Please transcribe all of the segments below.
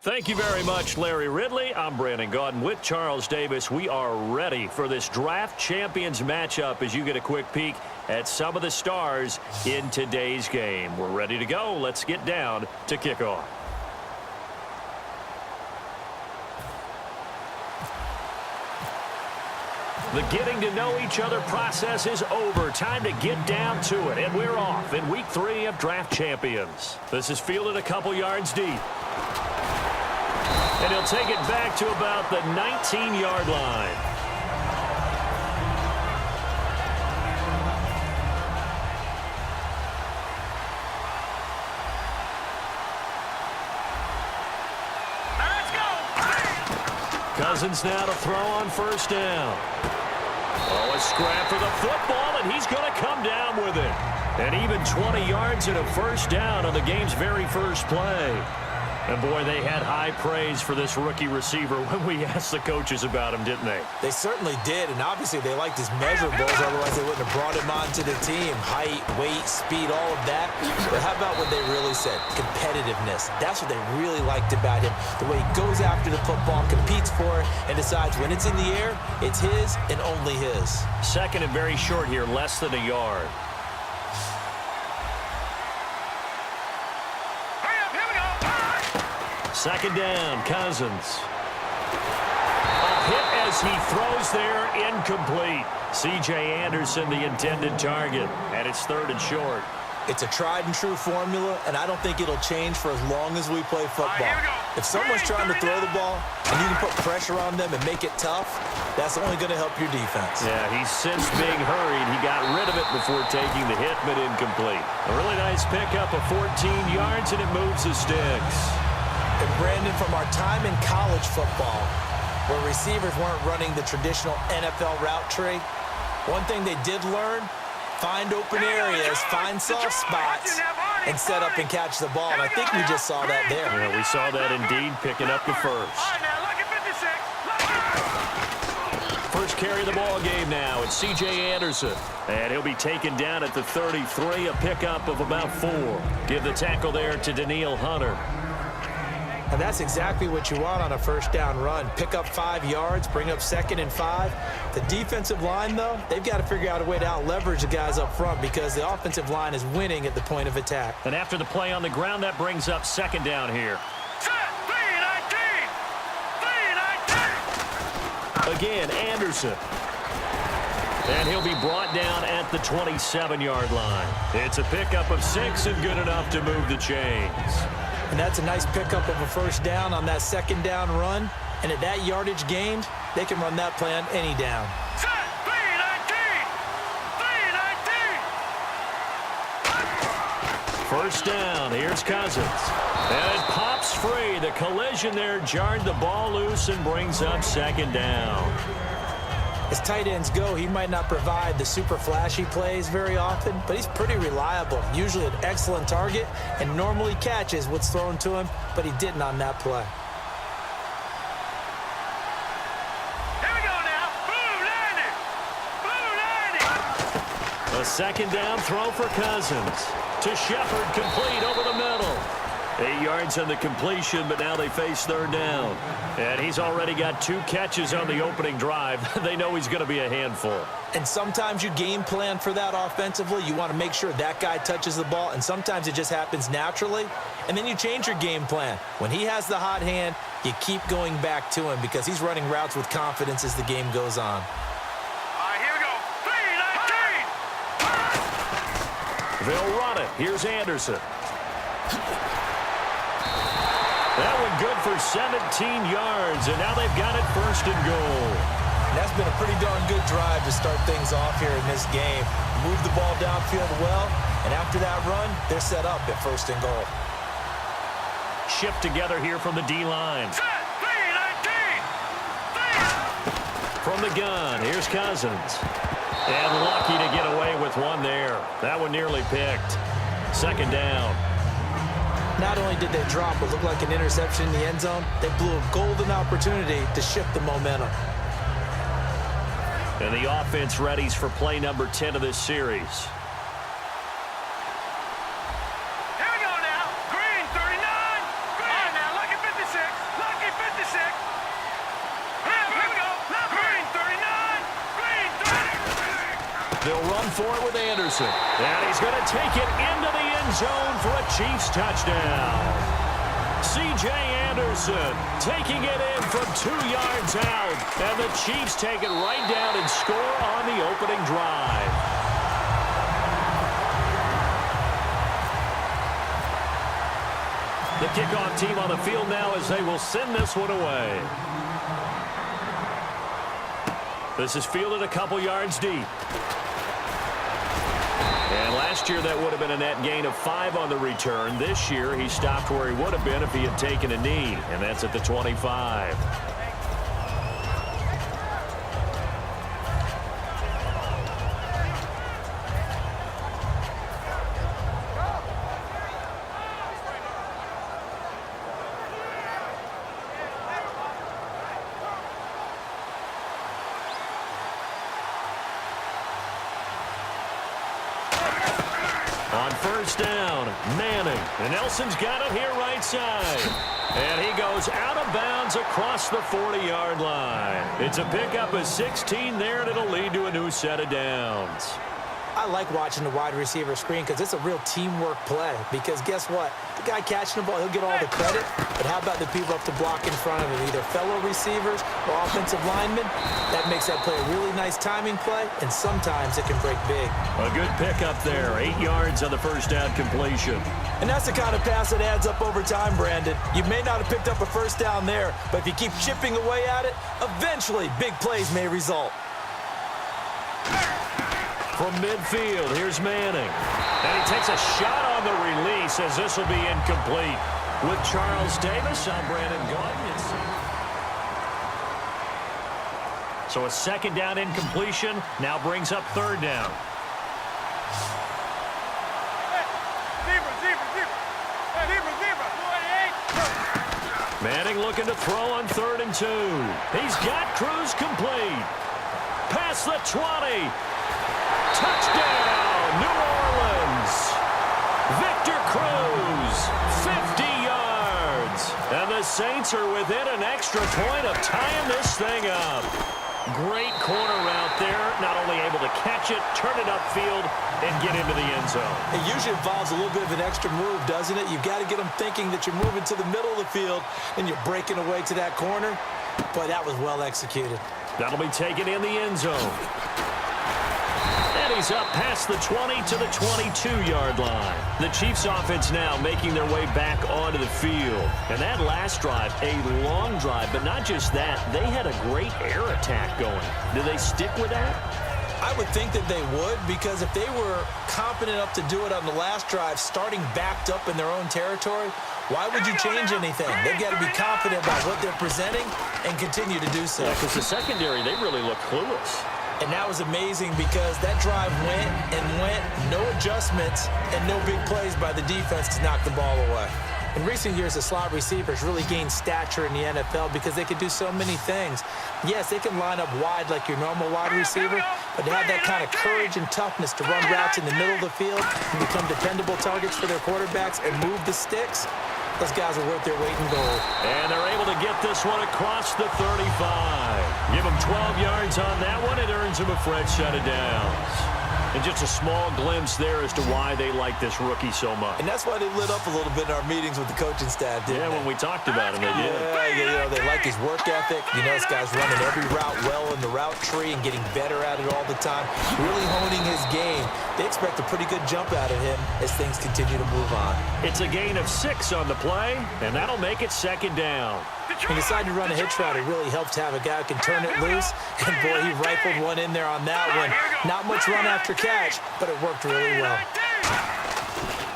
Thank you very much, Larry Ridley. I'm Brandon Gaudin with Charles Davis. We are ready for this draft champions matchup as you get a quick peek at some of the stars in today's game. We're ready to go. Let's get down to kickoff. The getting to know each other process is over. Time to get down to it. And we're off in week 3 of draft champions. This is fielded a couple yards deep. And he'll take it back to about the 19-yard line. Let's go. Cousins now to throw on first down. Oh, a scrap for the football, and he's going to come down with it. And even 20 yards and a first down on the game's very first play. And, boy, they had high praise for this rookie receiver when we asked the coaches about him, didn't they? They certainly did, and obviously they liked his measurables, otherwise they wouldn't have brought him onto the team. Height, weight, speed, all of that. But how about what they really said? Competitiveness. That's what they really liked about him. The way he goes after the football, competes for it, and decides when it's in the air, it's his and only his. Second and very short here, less than a yard. Second down, Cousins. A hit as he throws there, incomplete. C.J. Anderson, the intended target, and it's third and short. It's a tried-and-true formula, and I don't think it'll change for as long as we play football. If someone's trying to throw the ball, and you can put pressure on them and make it tough, that's only going to help your defense. Yeah, he's since being hurried. He got rid of it before taking the hit, but incomplete. A really nice pickup of 14 yards, and it moves the sticks. And Brandon, from our time in college football, where receivers weren't running the traditional NFL route tree, one thing they did learn, find open areas, find soft spots, and set up and catch the ball. And I think we just saw that there. Yeah, we saw that indeed, picking up the first. First carry of the ball game now. It's C.J. Anderson. And he'll be taken down at the 33, a pickup of about 4. Give the tackle there to Danielle Hunter. And that's exactly what you want on a first down run. Pick up 5 yards, bring up 2nd and 5. The defensive line, though, they've got to figure out a way to out-leverage the guys up front because the offensive line is winning at the point of attack. And after the play on the ground, that brings up second down here. Again, Anderson. And he'll be brought down at the 27-yard line. It's a pickup of 6 and good enough to move the chains. And that's a nice pickup of a first down on that second down run. And at that yardage gained, they can run that play on any down. First down, here's Cousins. And it pops free. The collision there jarred the ball loose and brings up second down. As tight ends go, he might not provide the super flashy plays very often, but he's pretty reliable. Usually an excellent target and normally catches what's thrown to him, but he didn't on that play. Here we go now. Blue 90. A second down throw for Cousins. To Shepard, complete over the middle. 8 yards on the completion, but now they face third down. And he's already got 2 catches on the opening drive. They know he's going to be a handful. And sometimes you game plan for that offensively. You want to make sure that guy touches the ball, and sometimes it just happens naturally. And then you change your game plan. When he has the hot hand, you keep going back to him because he's running routes with confidence as the game goes on. Here we go. 3-19. They'll run it. Here's Anderson. That one good for 17 yards, and now they've got it first and goal. And that's been a pretty darn good drive to start things off here in this game. Move the ball downfield well, and after that run, they're set up at first and goal. Shift together here from the D-line. From the gun, here's Cousins. And lucky to get away with one there. That one nearly picked. Second down. Not only did they drop what looked like an interception in the end zone, they blew a golden opportunity to shift the momentum. And the offense readies for play number 10 of this series. Here we go now. Green, 39. Green. Now look at 56. They'll run for it with Anderson. And he's going to take it into the end zone for a Chiefs touchdown. C.J. Anderson taking it in from 2 yards out. And the Chiefs take it right down and score on the opening drive. The kickoff team on the field now as they will send this one away. This is fielded a couple yards deep. And last year that would have been a net gain of 5 on the return. This year he stopped where he would have been if he had taken a knee, and that's at the 25. On first down, Manning. And Nelson's got it here right side. And he goes out of bounds across the 40-yard line. It's a pickup of 16 there, and it'll lead to a new set of downs. I like watching the wide receiver screen because it's a real teamwork play. Because guess what? The guy catching the ball, he'll get all the credit. But how about the people up to block in front of him, either fellow receivers or offensive linemen? That makes that play a really nice timing play, and sometimes it can break big. A good pickup there. 8 yards on the first down completion. And that's the kind of pass that adds up over time, Brandon. You may not have picked up a first down there, but if you keep chipping away at it, eventually big plays may result. From midfield, here's Manning. And he takes a shot on the release as this will be incomplete. With Charles Davis, I'm Brandon Gaudin. So a second down incompletion now brings up third down. Manning looking to throw on 3rd and 2. He's got Cruz complete. Past the 20. Touchdown, New Orleans. Victor Cruz, 50 yards. And the Saints are within an extra point of tying this thing up. Great corner route there. Not only able to catch it, turn it upfield, and get into the end zone. It usually involves a little bit of an extra move, doesn't it? You've got to get them thinking that you're moving to the middle of the field and you're breaking away to that corner. Boy, that was well executed. That'll be taken in the end zone. And he's up past the 20 to the 22-yard line. The Chiefs offense now making their way back onto the field. And that last drive, a long drive, but not just that, they had a great air attack going. Do they stick with that? I would think that they would, because if they were confident enough to do it on the last drive, starting backed up in their own territory, why would you change anything? They've got to be confident about what they're presenting and continue to do so. Yeah, because the secondary, they really look clueless. And that was amazing because that drive went and went, no adjustments, and no big plays by the defense to knock the ball away. In recent years, the slot receivers really gained stature in the NFL because they could do so many things. Yes, they can line up wide like your normal wide receiver, but to have that kind of courage and toughness to run routes in the middle of the field and become dependable targets for their quarterbacks and move the sticks, those guys are worth their weight in gold. And they're able to get this one across the 35. Give them 12 yards on that one. It earns them a fresh set of downs. And just a small glimpse there as to why they like this rookie so much. And that's why they lit up a little bit in our meetings with the coaching staff, didn't they? When we talked about him, they did. Yeah, you know, they like his work ethic. You know, this guy's running every route well in the route tree and getting better at it all the time, really honing his game. They expect a pretty good jump out of him as things continue to move on. It's a gain of 6 on the play, and that'll make it second down. He decided to run a hitch route. It really helped to have a guy who can turn it loose. And, boy, he rifled one in there on that one. Not much run after catch, but it worked really well.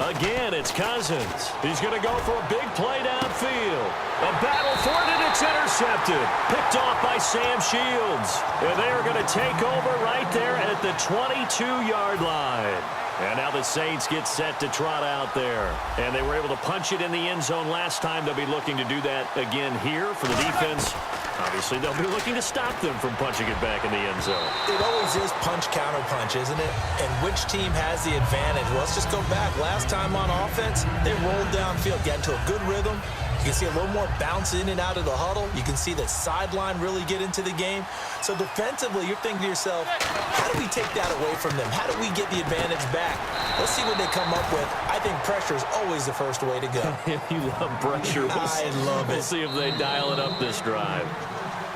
Again, it's Cousins. He's going to go for a big play downfield. A battle for it, and it's intercepted. Picked off by Sam Shields. And they are going to take over right there at the 22-yard line. And now the Saints get set to trot out there. And they were able to punch it in the end zone last time. They'll be looking to do that again here for the defense. Obviously, they'll be looking to stop them from punching it back in the end zone. It always is punch-counter-punch, isn't it? And which team has the advantage? Well, let's just go back. Last time on offense, they rolled downfield, got into a good rhythm, You can see a little more bounce in and out of the huddle. You can see the sideline really get into the game. So defensively, you're thinking to yourself, how do we take that away from them? How do we get the advantage back? Let's see what they come up with. I think pressure is always the first way to go. You love pressure. I love it. We'll see if they dial it up this drive.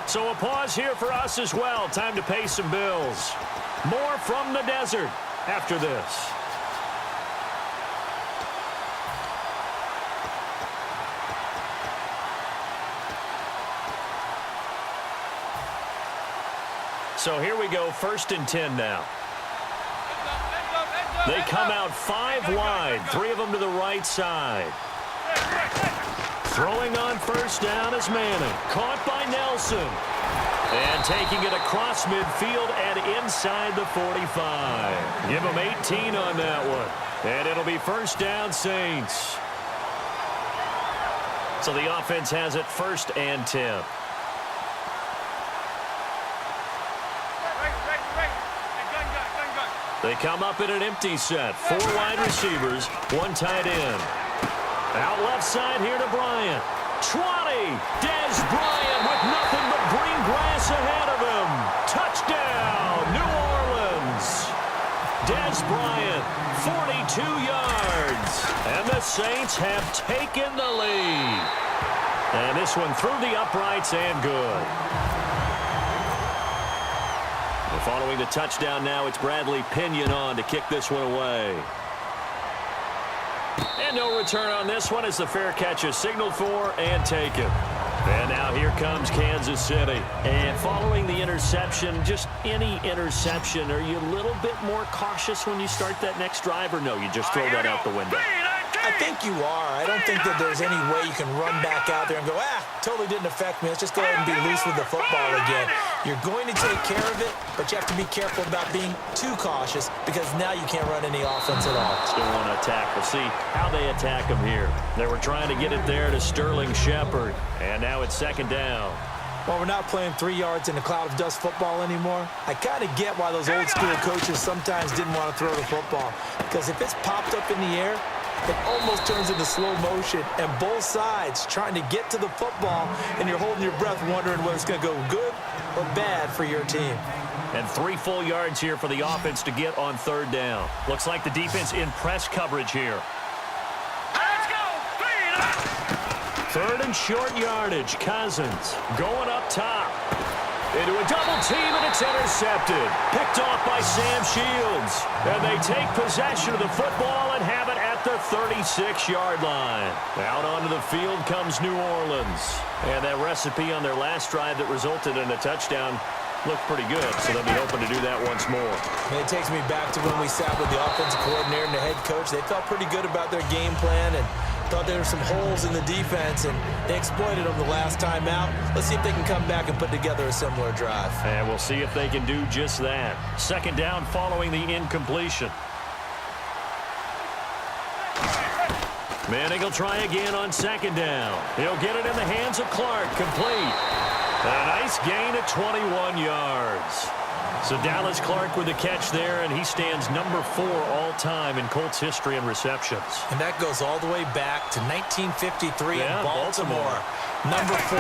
So a pause here for us as well. Time to pay some bills. More from the desert after this. So here we go, 1st and 10 now. They come out 5 wide, 3 of them to the right side. Throwing on 1st down is Manning. Caught by Nelson. And taking it across midfield and inside the 45. Give them 18 on that one. And it'll be 1st down, Saints. So the offense has it 1st and 10. They come up in an empty set. 4 wide receivers, 1 tight end. Out left side here to Bryant. 20. Dez Bryant with nothing but green grass ahead of him. Touchdown, New Orleans. Dez Bryant, 42 yards. And the Saints have taken the lead. And this one through the uprights and good. Following the touchdown now, it's Bradley Pinion on to kick this one away. And no return on this one as the fair catch is signaled for and taken. And now here comes Kansas City. And following the interception, just any interception, are you a little bit more cautious when you start that next drive, or no, you just throw that out the window? I think you are. I don't think that there's any way you can run back out there and go, totally didn't affect me. Let's just go ahead and be loose with the football again. You're going to take care of it, but you have to be careful about being too cautious because now you can't run any offense at all. Still want to attack. We'll see how they attack him here. They were trying to get it there to Sterling Shepard, and now it's 2nd down. Well, we're not playing 3 yards in a cloud of dust football anymore. I kind of get why those old school coaches sometimes didn't want to throw the football, because if it's popped up in the air, it almost turns into slow motion, and both sides trying to get to the football, and you're holding your breath wondering whether it's going to go good or bad for your team. And 3 full yards here for the offense to get on 3rd down. Looks like the defense in press coverage here. Let's go! 3rd and short yardage. Cousins going up top. Into a double team, and it's intercepted. Picked off by Sam Shields. And they take possession of the football and have it at the 36-yard line. Out onto the field comes New Orleans. And that recipe on their last drive that resulted in a touchdown looked pretty good, so they'll be hoping to do that once more. And it takes me back to when we sat with the offensive coordinator and the head coach. They felt pretty good about their game plan and thought there were some holes in the defense, and they exploited them the last time out. Let's see if they can come back and put together a similar drive. And we'll see if they can do just that. 2nd down following the incompletion. Manning will try again on 2nd down. He'll get it in the hands of Clark. Complete. A nice gain at 21 yards. So Dallas Clark with the catch there, and he stands number 4 all-time in Colts history in receptions. And that goes all the way back to 1953 in Baltimore. Number 4,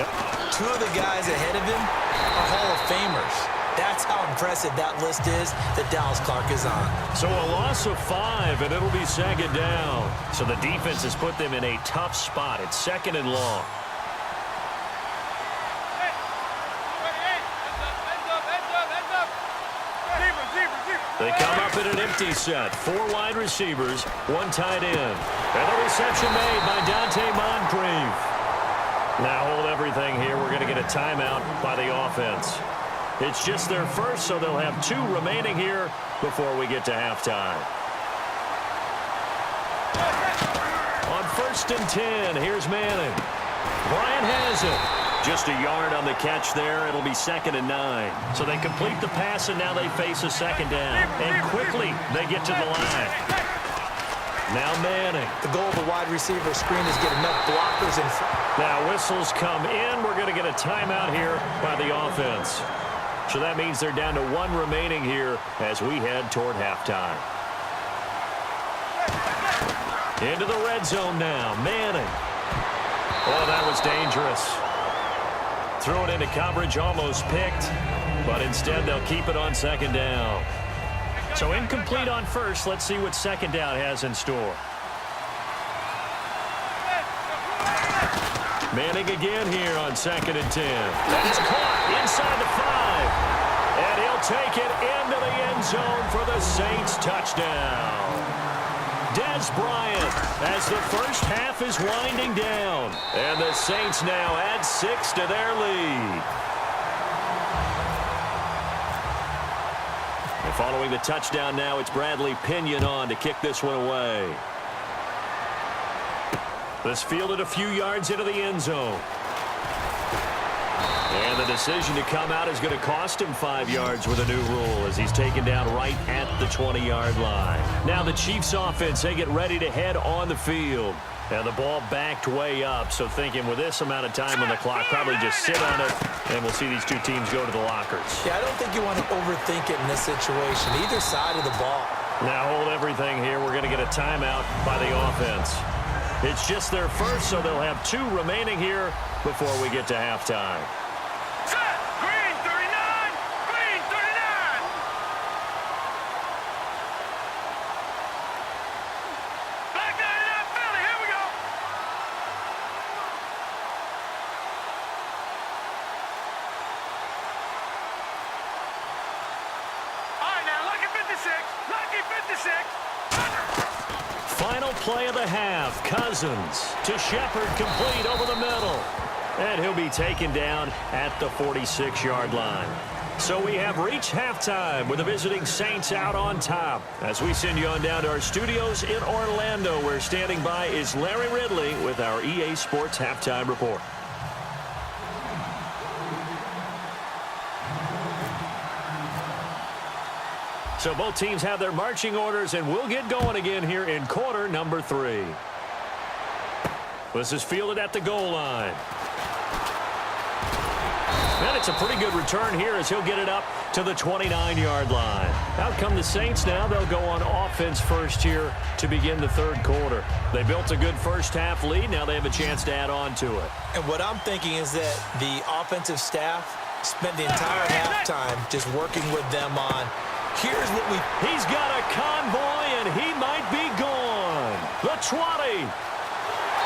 Yep. 2 of the guys ahead of him are Hall of Famers. That's how impressive that list is that Dallas Clark is on. So a loss of 5, and it'll be 2nd down. So the defense has put them in a tough spot. It's 2nd and long. They come up in an empty set. 4 wide receivers, 1 tight end. And the reception made by Dante Moncrief. Now hold everything here. We're going to get a timeout by the offense. It's just their first, so they'll have 2 remaining here before we get to halftime. On 1st and 10, here's Manning. Bryant has it. Just a yard on the catch there. It'll be 2nd and 9. So they complete the pass, and now they face a 2nd down. And quickly, they get to the line. Now Manning. The goal of the wide receiver screen is get enough blockers in front. Now whistles come in. We're going to get a timeout here by the offense. So that means they're down to 1 remaining here as we head toward halftime. Into the red zone now. Manning. Oh, that was dangerous. Threw it into coverage, almost picked, but instead they'll keep it on second down. So incomplete on first. Let's see what second down has in store. Manning again here on 2nd and 10. That is caught inside the 5. And he'll take it into the end zone for the Saints touchdown. Dez Bryant as the first half is winding down. And the Saints now add 6 to their lead. And following the touchdown now, it's Bradley Pinion on to kick this one away. This fielded a few yards into the end zone. And the decision to come out is going to cost him 5 yards with a new rule as he's taken down right at the 20-yard line. Now the Chiefs offense, they get ready to head on the field. And the ball backed way up, so thinking with this amount of time on the clock, probably just sit on it, and we'll see these two teams go to the lockers. Yeah, I don't think you want to overthink it in this situation, either side of the ball. Now hold everything here. We're going to get a timeout by the offense. It's just their first, so they'll have 2 remaining here before we get to halftime. Set. Green 39. Green 39. Black 99 Philly. Here we go. All right, now lucky 56. Lucky 56. Final play of the half. Cousins to Shepard, complete over the middle. And he'll be taken down at the 46-yard line. So we have reached halftime with the visiting Saints out on top. As we send you on down to our studios in Orlando, where standing by is Larry Ridley with our EA Sports Halftime Report. So both teams have their marching orders, and we'll get going again here in quarter number 3. This is fielded at the goal line. And it's a pretty good return here as he'll get it up to the 29-yard line. Out come the Saints now. They'll go on offense first here to begin the third quarter. They built a good first half lead. Now they have a chance to add on to it. And what I'm thinking is that the offensive staff spent the entire halftime just working with them on, here's what we... He's got a convoy, and he might be gone. The 20.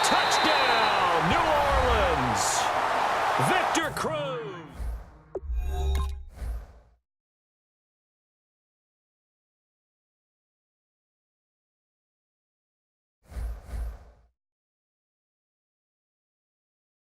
Touchdown, New Orleans. Victor Cruz.